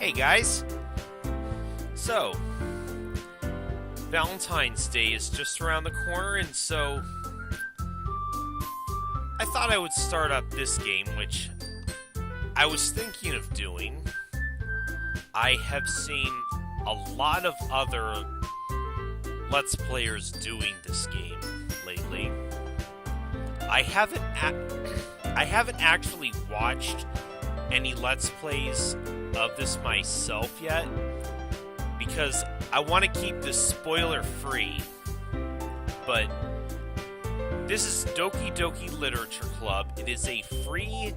Hey guys! So, Valentine's Day is just around the corner, and so I thought I would start up this game, which I was thinking of doing. I have seen a lot of other Let's Players doing this game lately. I haven't actually watched any Let's Plays of this myself yet, because I want to keep this spoiler free. But this is Doki-Doki Literature Club. It is a free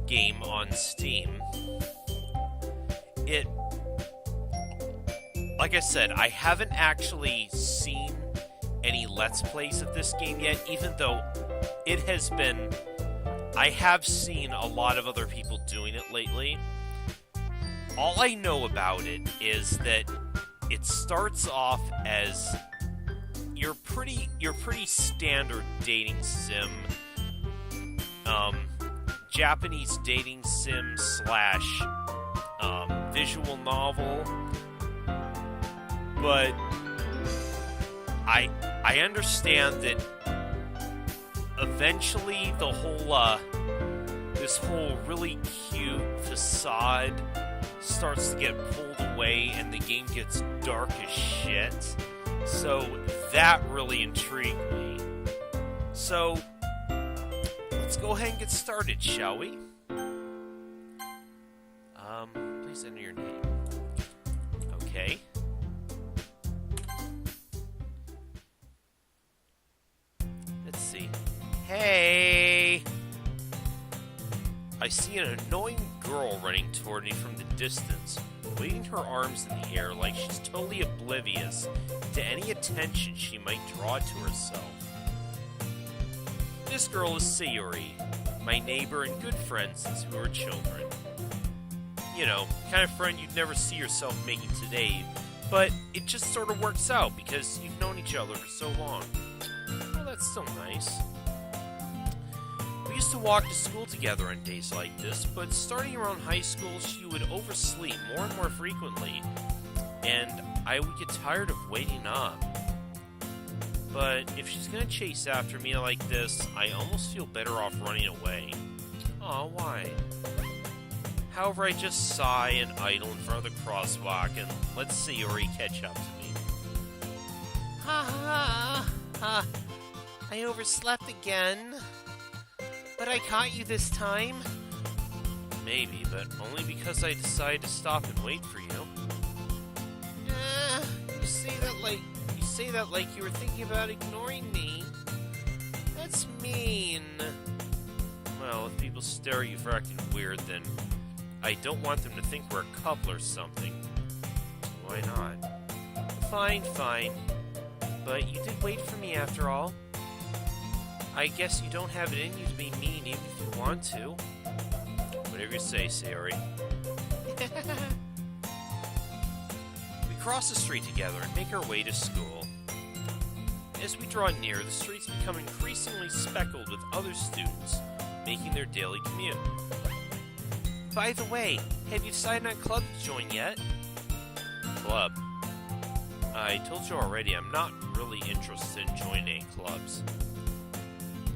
game on Steam. Like I said, I haven't actually seen any Let's Plays of this game yet, even though it has been... I have seen a lot of other people doing it lately. All I know about it is that it starts off as your pretty standard dating sim, Japanese dating sim slash visual novel. But I understand that eventually the whole this whole really cute facade starts to get pulled away and the game gets dark as shit. So that really intrigued me. So let's go ahead and get started, shall we? Please enter your name. Okay. Let's see. Hey! I see an annoying girl running toward me from the distance, waving her arms in the air like she's totally oblivious to any attention she might draw to herself. This girl is Sayori, my neighbor and good friend since we were children. You know, kind of friend you'd never see yourself making today, but it just sort of works out because you've known each other for so long. Well, that's still nice. We used to walk to school together on days like this, but starting around high school, she would oversleep more and more frequently, and I would get tired of waiting up. But if she's gonna chase after me like this, I almost feel better off running away. Aw, why? However, I just sigh and idle in front of the crosswalk and let Sayori catch up to me. Ha ha ha! I overslept again. But I caught you this time. Maybe, but only because I decided to stop and wait for you. You say that like you were thinking about ignoring me. That's mean. Well, if people stare at you for acting weird, then I don't want them to think we're a couple or something. Why not? Fine. But you did wait for me after all. I guess you don't have it in you to be mean even if you want to. Whatever you say, Sayori. We cross the street together and make our way to school. As we draw near, the streets become increasingly speckled with other students making their daily commute. By the way, have you decided on a club to join yet? Club? I told you already, I'm not really interested in joining any clubs.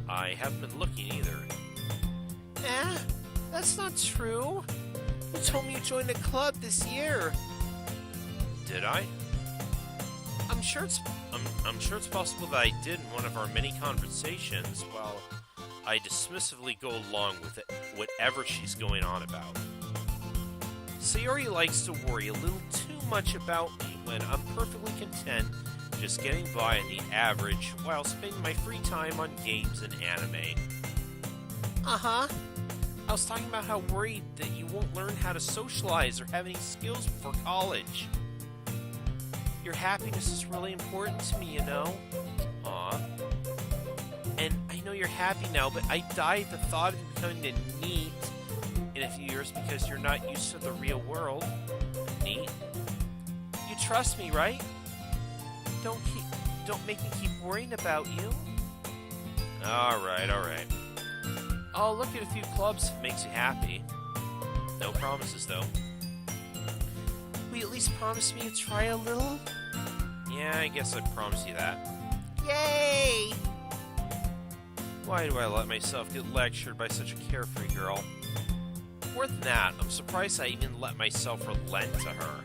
I haven't been looking either. That's not true. You told me you joined a club this year. Did I? I'm sure it's possible that I did in one of our many conversations while I dismissively go along with it, whatever she's going on about. Sayori likes to worry a little too much about me when I'm perfectly content just getting by on the average while spending my free time on games and anime. Uh-huh. I was talking about how worried that you won't learn how to socialize or have any skills before college. Your happiness is really important to me, you know? Aw. And I know you're happy now, but I die at the thought of you becoming a NEET in a few years because you're not used to the real world. NEET? You trust me, right? Don't make me keep worrying about you. Alright. I'll look at a few clubs if it makes you happy. No promises, though. will you at least promise me to try a little? Yeah, I guess I'd promise you that. Yay! Why do I let myself get lectured by such a carefree girl? More than that, I'm surprised I even let myself relent to her.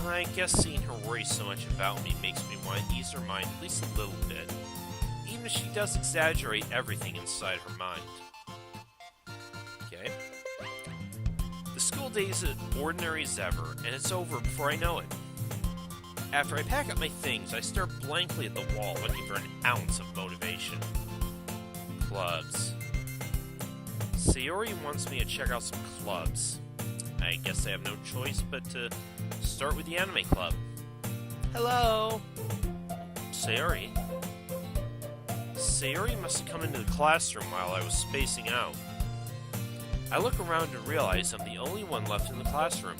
I guess seeing her worry so much about me makes me want to ease her mind at least a little bit, even if she does exaggerate everything inside her mind. Okay. The school day is as ordinary as ever, and it's over before I know it. After I pack up my things, I stare blankly at the wall looking for an ounce of motivation. Clubs. Sayori wants me to check out some clubs. I guess I have no choice but to start with the anime club. Hello? Sayori? Sayori must have come into the classroom while I was spacing out. I look around and realize I'm the only one left in the classroom.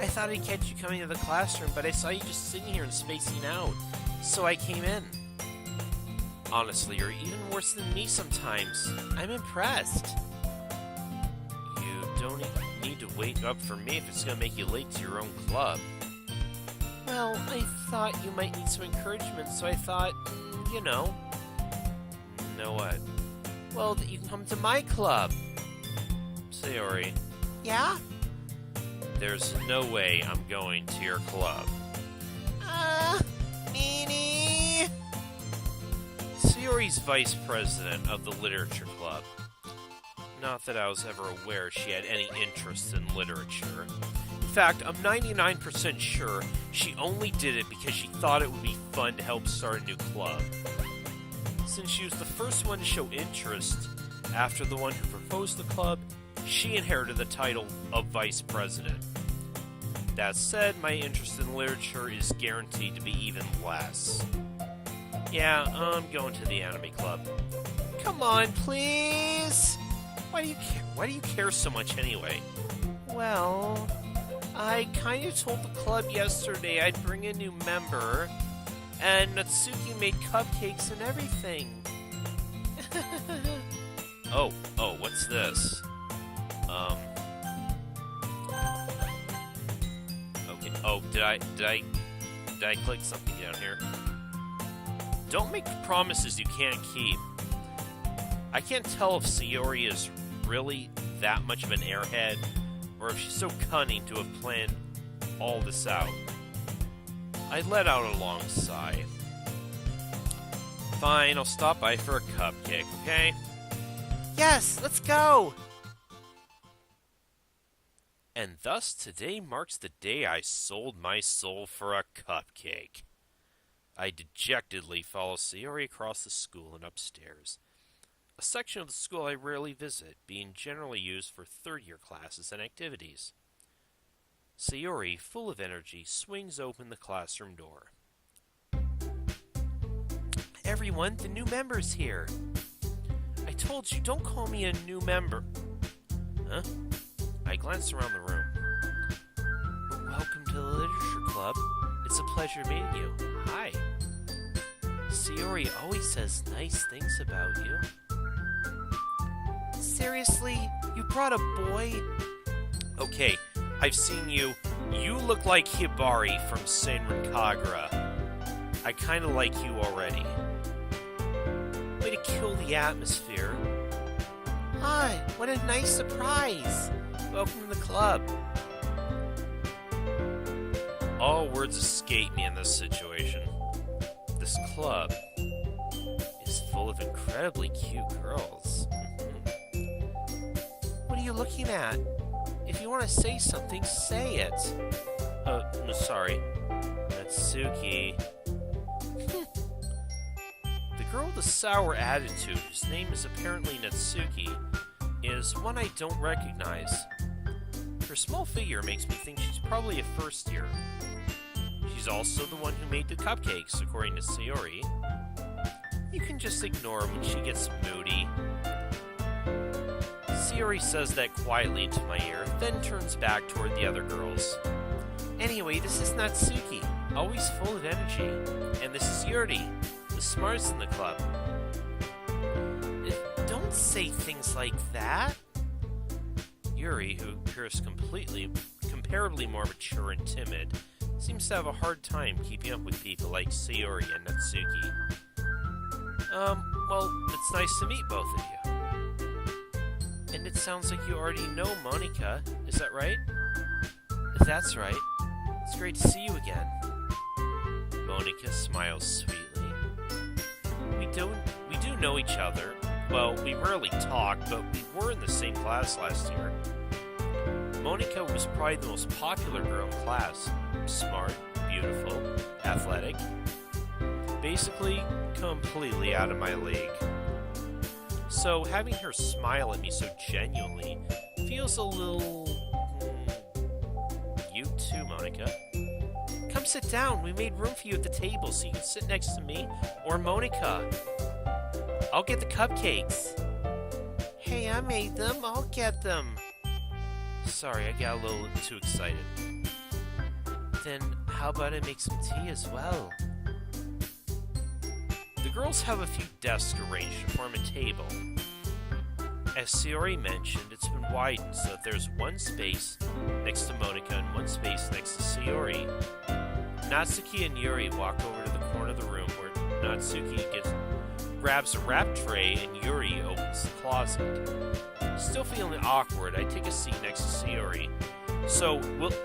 I thought I'd catch you coming to the classroom, but I saw you just sitting here and spacing out, so I came in. Honestly, you're even worse than me sometimes. I'm impressed. You don't need to wait up for me if it's going to make you late to your own club. Well, I thought you might need some encouragement, so I thought, you know. Know what? Well, that you can come to my club. Sayori. Yeah? There's no way I'm going to your club. Meanie! Sayori's vice president of the literature club. Not that I was ever aware she had any interest in literature. In fact, I'm 99% sure she only did it because she thought it would be fun to help start a new club. Since she was the first one to show interest after the one who proposed the club, she inherited the title of vice president. That said, my interest in literature is guaranteed to be even less. Yeah, I'm going to the anime club. Come on, please! Why do you care so much anyway? Well, I kind of told the club yesterday I'd bring a new member, and Natsuki made cupcakes and everything. Oh, what's this? Okay. Oh, did I click something down here? Don't make promises you can't keep. I can't tell if Sayori is really that much of an airhead, or if she's so cunning to have planned all this out. I let out a long sigh. Fine, I'll stop by for a cupcake, okay? Yes, let's go! And thus today marks the day I sold my soul for a cupcake. I dejectedly follow Sayori across the school and upstairs, a section of the school I rarely visit, being generally used for third-year classes and activities. Sayori, full of energy, swings open the classroom door. Everyone, the new member's here. I told you, don't call me a new member. Huh? I glanced around the room. Welcome to the Literature Club. It's a pleasure meeting you. Hi. Sayori always says nice things about you. Seriously? You brought a boy? Okay, I've seen you. You look like Hibari from Senran Kagura. I kinda like you already. Way to kill the atmosphere. Hi, what a nice surprise. Welcome to the club. All words escape me in this situation. This club is full of incredibly cute girls. What are you looking at? If you want to say something, say it. No, sorry. Natsuki. The girl with the sour attitude, whose name is apparently Natsuki, is one I don't recognize. Her small figure makes me think she's probably a first year. She's also the one who made the cupcakes, according to Sayori. You can just ignore her when she gets moody. Sayori says that quietly into my ear, then turns back toward the other girls. Anyway, this is Natsuki, always full of energy. And this is Yuri, the smartest in the club. Don't say things like that. Yuri, who appears comparably more mature and timid, seems to have a hard time keeping up with people like Sayori and Natsuki. Well, it's nice to meet both of you. And it sounds like you already know Monika, is that right? That's right. It's great to see you again. Monika smiles sweetly. We do know each other. Well, we rarely talk, but we were in the same class last year. Monika was probably the most popular girl in class. Smart, beautiful, athletic. Basically, completely out of my league. So having her smile at me so genuinely feels a little... You too, Monika. Come sit down. We made room for you at the table so you can sit next to me or Monika. I'll get the cupcakes. Hey, I made them. I'll get them. Sorry, I got a little too excited. Then how about I make some tea as well? The girls have a few desks arranged to form a table. As Sayori mentioned, it's been widened so that there's one space next to Monika and one space next to Sayori. Natsuki and Yuri walk over to the corner of the room where Natsuki grabs a wrap tray and Yuri opens the closet. Still feeling awkward, I take a seat next to Sayori. So,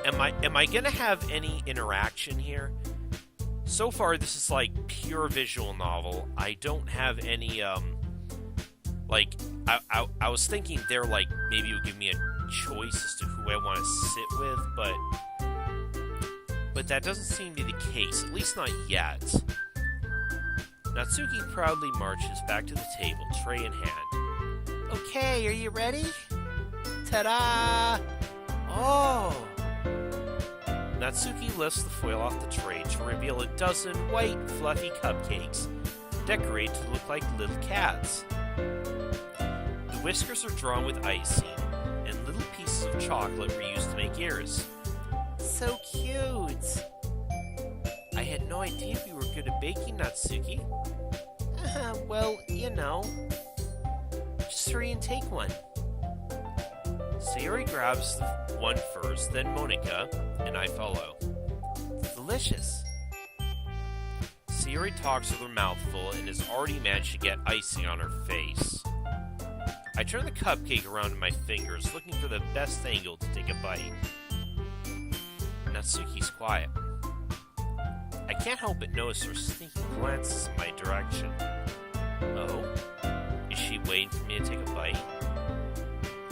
am I gonna have any interaction here? So far, this is like pure visual novel. I don't have any I was thinking there like maybe it would give me a choice as to who I want to sit with, but that doesn't seem to be the case, at least not yet. Natsuki proudly marches back to the table, tray in hand. Okay, are you ready? Ta-da! Oh! Natsuki lifts the foil off the tray to reveal a dozen white, fluffy cupcakes, decorated to look like little cats. The whiskers are drawn with icing, and little pieces of chocolate were used to make ears. So cute! I had no idea you were good at baking, Natsuki. Well, you know. Just hurry and take one. Sayori grabs the one first, then Monika, and I follow. Delicious. Sayori talks with her mouth full and has already managed to get icing on her face. I turn the cupcake around in my fingers, looking for the best angle to take a bite. Natsuki's quiet. I can't help but notice her sneaky glances in my direction. Oh? Is she waiting for me to take a bite?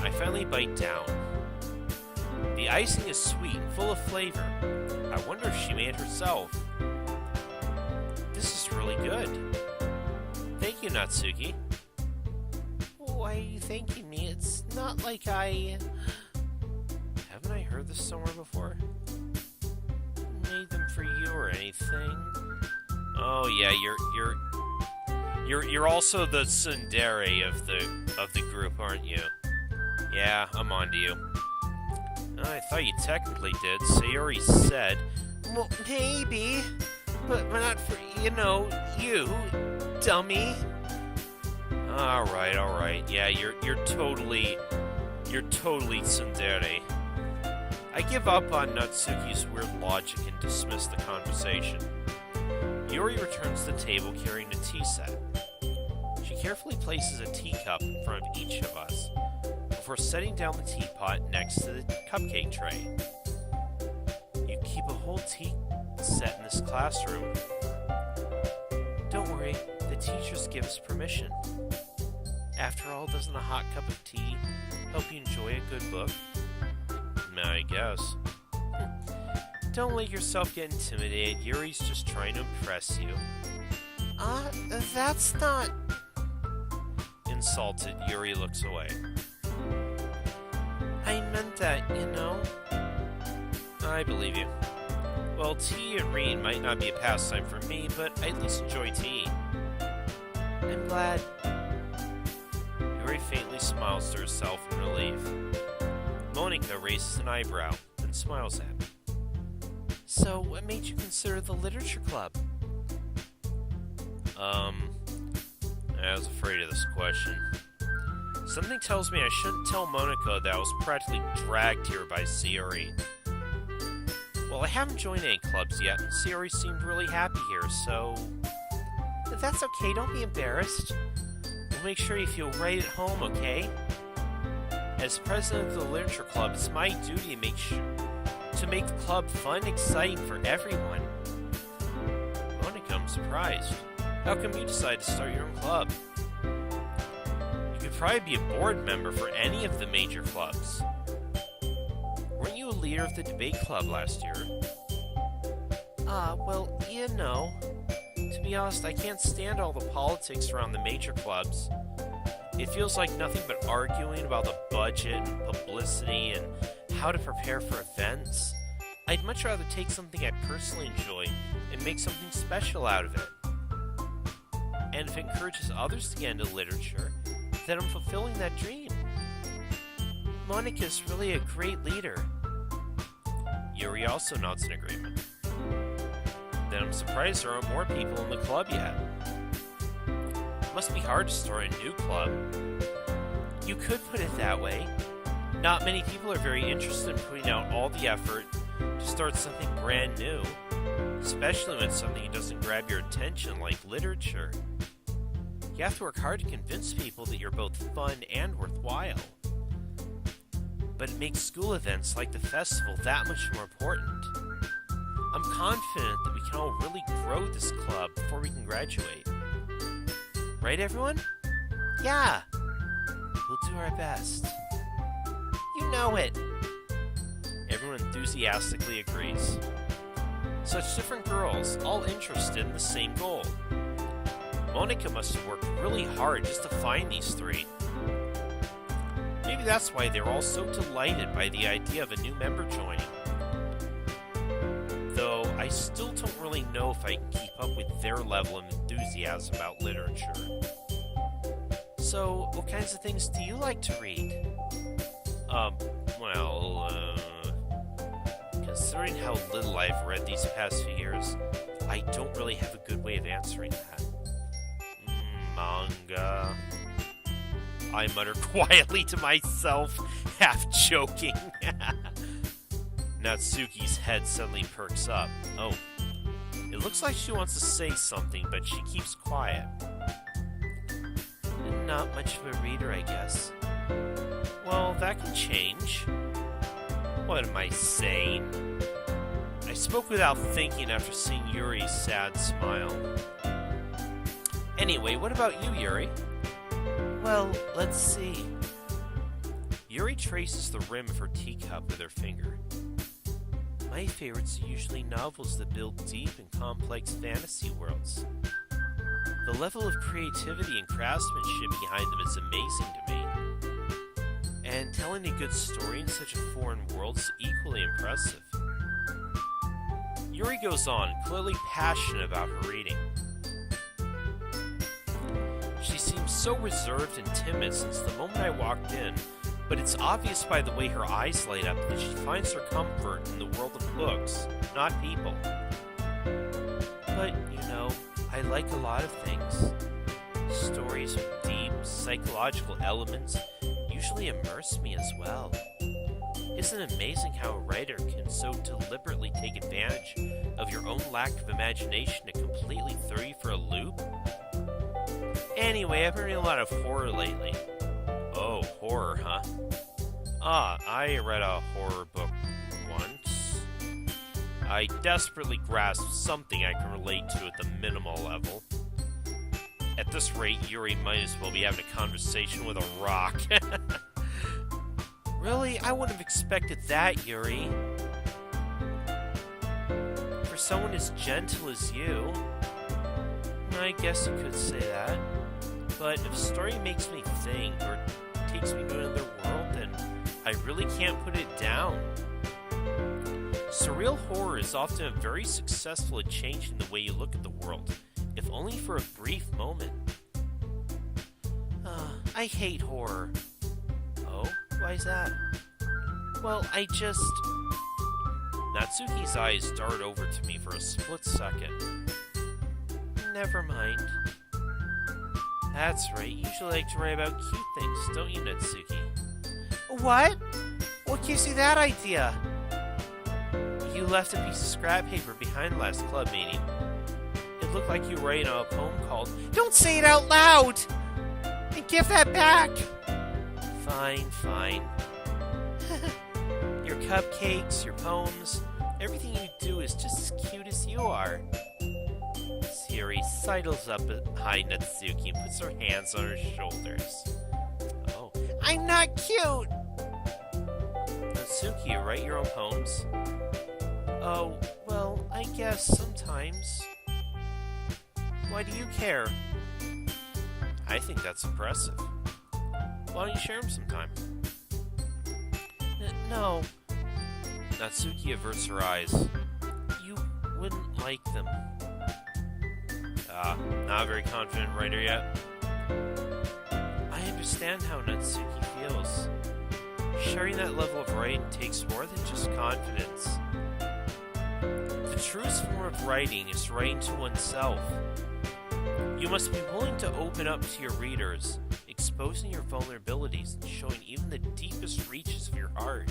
I finally bite down. The icing is sweet and full of flavor. I wonder if she made it herself. This is really good. Thank you, Natsuki. Why are you thanking me? It's not like I... Haven't I heard this somewhere before? Made them for you or anything? Oh yeah, you're also the tsundere of the group, aren't you? Yeah, I'm on to you. I thought you technically did. Sayori said, well, maybe, but not for, you, dummy. All right. Yeah, you're totally tsundere. I give up on Natsuki's weird logic and dismiss the conversation. Yuri returns to the table carrying a tea set. She carefully places a teacup in front of each of us before setting down the teapot next to the cupcake tray. You keep a whole tea set in this classroom. Don't worry, the teachers give us permission. After all, doesn't a hot cup of tea help you enjoy a good book? I guess. Don't let yourself get intimidated. Yuri's just trying to impress you. That's not... Insulted, Yuri looks away. I meant that, I believe you. Well, tea and reading might not be a pastime for me, but I at least enjoy tea. I'm glad. Yuri faintly smiles to herself in relief. Monika raises an eyebrow, then smiles at me. So, what made you consider the literature club? I was afraid of this question. Something tells me I shouldn't tell Monica that I was practically dragged here by Sayori. Well, I haven't joined any clubs yet, and Sayori seemed really happy here, so... That's okay, don't be embarrassed. We'll make sure you feel right at home, okay? As president of the Literature Club, it's my duty to make the club fun and exciting for everyone. Monica, I'm surprised. How come you decided to start your own club? You could probably be a board member for any of the major clubs. Weren't you a leader of the debate club last year? Well, you know. To be honest, I can't stand all the politics around the major clubs. It feels like nothing but arguing about the budget and publicity and how to prepare for events. I'd much rather take something I personally enjoy and make something special out of it. And if it encourages others to get into literature, then I'm fulfilling that dream. Monica's really a great leader. Yuri also nods in agreement. Then I'm surprised there aren't more people in the club yet. It must be hard to start a new club. You could put it that way. Not many people are very interested in putting out all the effort to start something brand new, especially when it's something that doesn't grab your attention like literature. You have to work hard to convince people that you're both fun and worthwhile. But it makes school events like the festival that much more important. I'm confident that we can all really grow this club before we can graduate. Right, everyone? Yeah! We'll do our best. You know it! Everyone enthusiastically agrees. Such different girls, all interested in the same goal. Monica must have worked really hard just to find these three. Maybe that's why they're all so delighted by the idea of a new member joining. Though I still don't really know if I can keep up with their level of enthusiasm about literature. So, what kinds of things do you like to read? Considering how little I've read these past few years, I don't really have a good way of answering that. Manga. I mutter quietly to myself, half joking. Natsuki's head suddenly perks up. Oh, it looks like she wants to say something, but she keeps quiet. Not much of a reader, I guess. Well, that can change. What am I saying? I spoke without thinking after seeing Yuri's sad smile. Anyway, what about you, Yuri? Well, let's see. Yuri traces the rim of her teacup with her finger. My favorites are usually novels that build deep and complex fantasy worlds. The level of creativity and craftsmanship behind them is amazing to me. And telling a good story in such a foreign world is equally impressive. Yuri goes on, clearly passionate about her reading. She seems so reserved and timid since the moment I walked in, but it's obvious by the way her eyes light up that she finds her comfort in the world of books, not people. But, you know, I like a lot of things. Stories with deep, psychological elements usually immerse me as well. Isn't it amazing how a writer can so deliberately take advantage of your own lack of imagination to completely throw you for a loop? Anyway, I've been reading a lot of horror lately. Oh, horror, huh? I read a horror book once. I desperately grasped something I can relate to at the minimal level. At this rate, Yuri might as well be having a conversation with a rock. Really? I wouldn't have expected that, Yuri. For someone as gentle as you, I guess you could say that. But if a story makes me think or takes me to another world, then I really can't put it down. Surreal horror is often very successful at changing the way you look at the world, if only for a brief moment. I hate horror. Oh, why's that? Well, Natsuki's eyes dart over to me for a split second. Never mind. That's right, you usually like to write about cute things, don't you, Natsuki? What? What gives you that idea? You left a piece of scrap paper behind last club meeting. It looked like you were writing a poem called... Don't say it out loud! And give that back! Fine, fine. Your cupcakes, your poems, everything you do is just as cute as you are. Sayori sidles up behind Natsuki and puts her hands on her shoulders. Oh. I'm not cute! Natsuki, you write your own poems? Oh, well, I guess sometimes. Why do you care? I think that's impressive. Why don't you share them sometime? No. Natsuki averts her eyes. You wouldn't like them. Not a very confident writer yet. I understand how Natsuki feels. Sharing that level of writing takes more than just confidence. The truest form of writing is writing to oneself. You must be willing to open up to your readers, exposing your vulnerabilities and showing even the deepest reaches of your heart.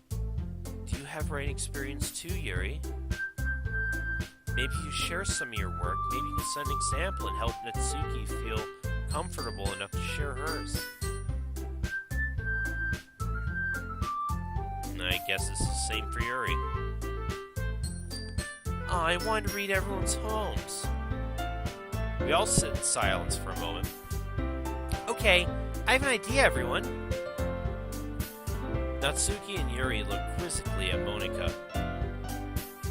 Do you have writing experience too, Yuri? Maybe you share some of your work, maybe you can set an example and help Natsuki feel comfortable enough to share hers. And I guess it's the same for Yuri. I wanted to read everyone's poems. We all sit in silence for a moment. Okay, I have an idea, everyone. Natsuki and Yuri look quizzically at Monika.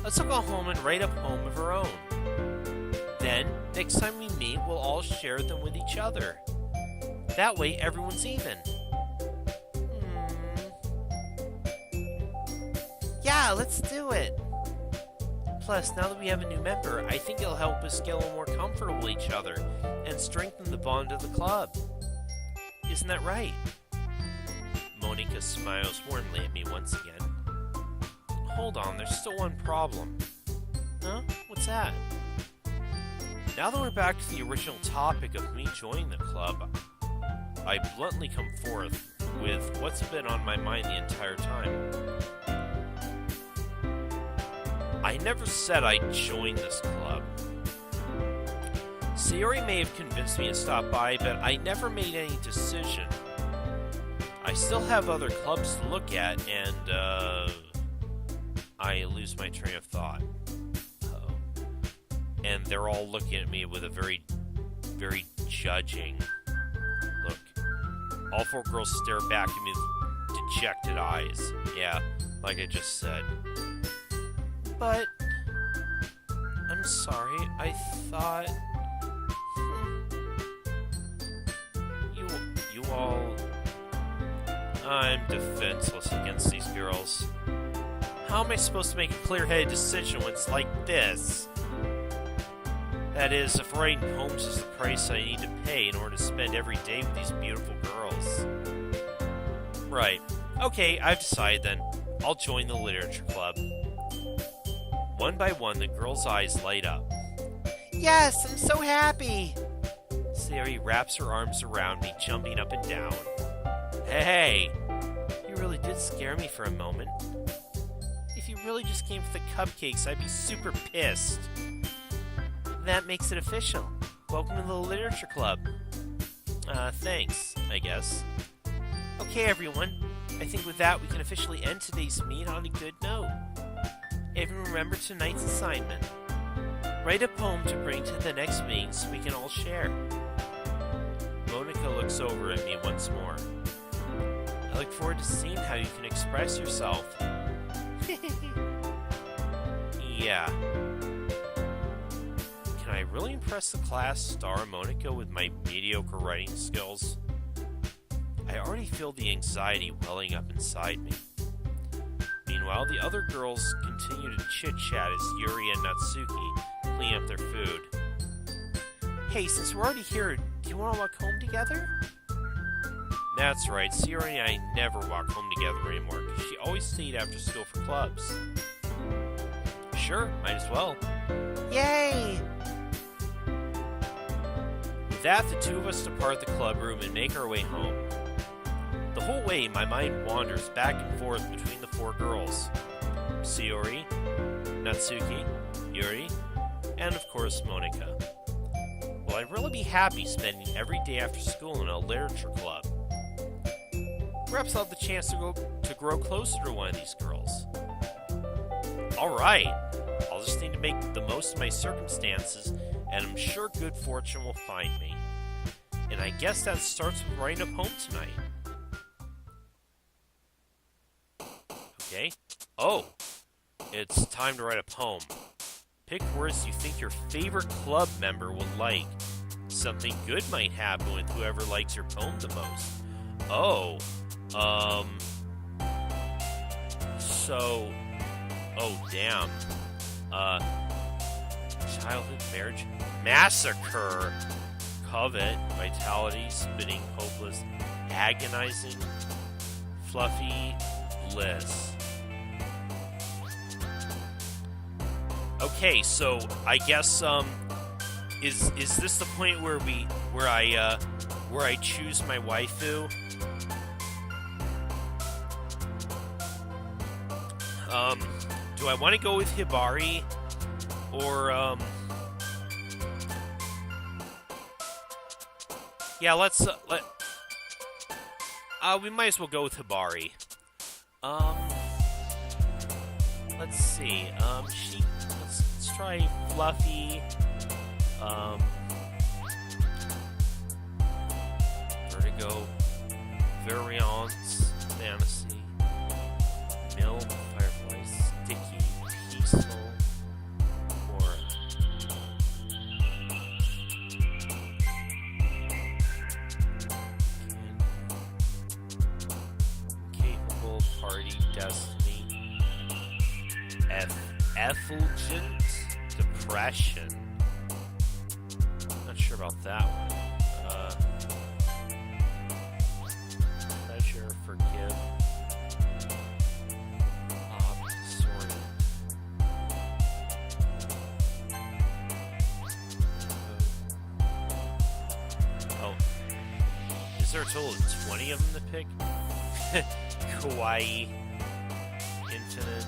Let's all go home and write a poem of our own. Then, next time we meet, we'll all share them with each other. That way, everyone's even. Yeah, let's do it. Plus, now that we have a new member, I think it'll help us get a little more comfortable with each other and strengthen the bond of the club. Isn't that right? Monika smiles warmly at me once again. Hold on, there's still one problem. Huh? What's that? Now that we're back to the original topic of me joining the club, I bluntly come forth with what's been on my mind the entire time. I never said I'd join this club. Sayori may have convinced me to stop by, but I never made any decision. I still have other clubs to look at, and, I lose my train of thought. Uh-oh. And they're all looking at me with a very, very judging look. All four girls stare back at me with dejected eyes. Yeah, like I just said. But, I'm sorry, I thought... You all... I'm defenseless against these girls. How am I supposed to make a clear-headed decision when it's like this? That is, if writing poems is the price I need to pay in order to spend every day with these beautiful girls. Right. Okay, I've decided then. I'll join the literature club. One by one, the girls' eyes light up. Yes, I'm so happy! Sayori wraps her arms around me, jumping up and down. Hey! You really did scare me for a moment. If you really just came for the cupcakes, I'd be super pissed. That makes it official. Welcome to the literature club. Thanks, I guess. Okay, everyone. I think with that, we can officially end today's meet on a good note. Everyone remember tonight's assignment. Write a poem to bring to the next meeting so we can all share. Monika looks over at me once more. I look forward to seeing how you can express yourself. Yeah. Can I really impress the class star Monika with my mediocre writing skills? I already feel the anxiety welling up inside me. Meanwhile, the other girls continue to chit-chat as Yuri and Natsuki clean up their food. Hey, since we're already here, do you want to walk home together? That's right, Sayori and I never walk home together anymore, because she always stayed after school for clubs. Sure, might as well. Yay! With that, the two of us depart the club room and make our way home. The whole way, my mind wanders back and forth between the four girls. Sayori, Natsuki, Yuri, and of course Monika. Will I really be happy spending every day after school in a literature club? Perhaps I'll have the chance to grow closer to one of these girls. Alright, I'll just need to make the most of my circumstances, and I'm sure good fortune will find me. And I guess that starts with writing a poem tonight. Okay. Oh, it's time to write a poem. Pick words you think your favorite club member will like. Something good might happen with whoever likes your poem the most. Oh, damn. Childhood marriage, massacre, covet, vitality, spinning, hopeless, agonizing, fluffy, bliss. Okay, so I guess is this the point where I choose my waifu? Do I want to go with Hibari or yeah, we might as well go with Hibari. Let's see. Let's try Fluffy. Vertigo. Variance. Fantasy. Mill. Firefly. Sticky. Peaceful. Or capable. Party. Destiny. Effulgent Depression. Not sure about that one. Pleasure, Forgive. Sorry. Oh. Is there a total of 20 of them to pick? Kawaii. Infinite.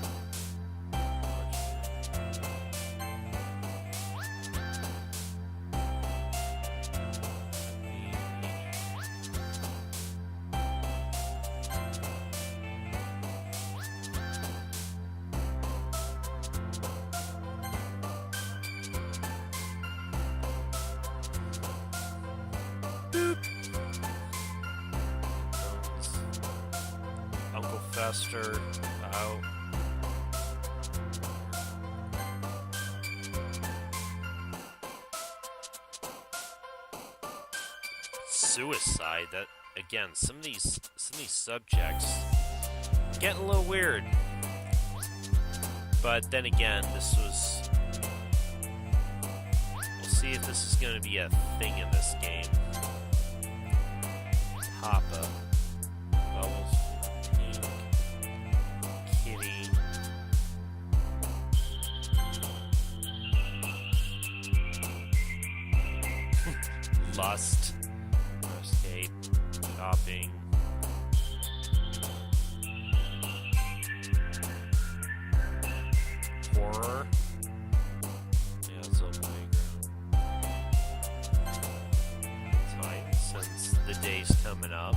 Fester, out. Suicide. That again. Some of these subjects getting a little weird. But then again, this was. We'll see if this is going to be a thing in this game. Papa. Bubbles. Lust, escape, shopping, horror. Yeah, it's a playground. Time since the day's coming up.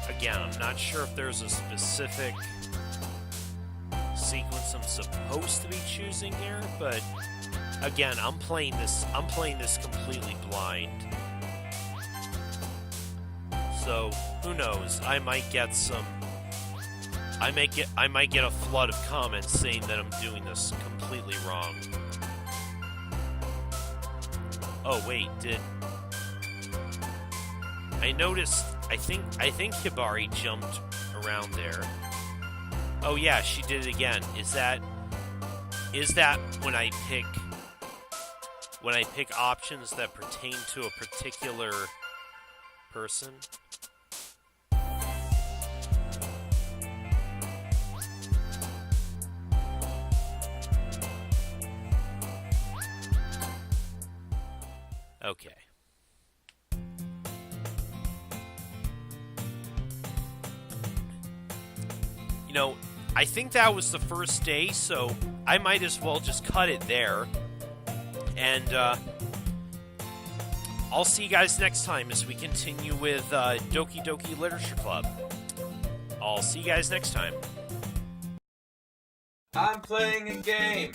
Again, I'm not sure if there's a specific sequence I'm supposed to be choosing here, but again, I'm playing this completely blind. So, who knows? I might get a flood of comments saying that I'm doing this completely wrong. Oh, wait, I noticed I think Hibari jumped around there. Oh yeah, she did it again. Is that when I pick options that pertain to a particular person. Okay. You know, I think that was the first day, so I might as well just cut it there. And I'll see you guys next time as we continue with Doki-Doki Literature Club. I'll see you guys next time. I'm playing a game.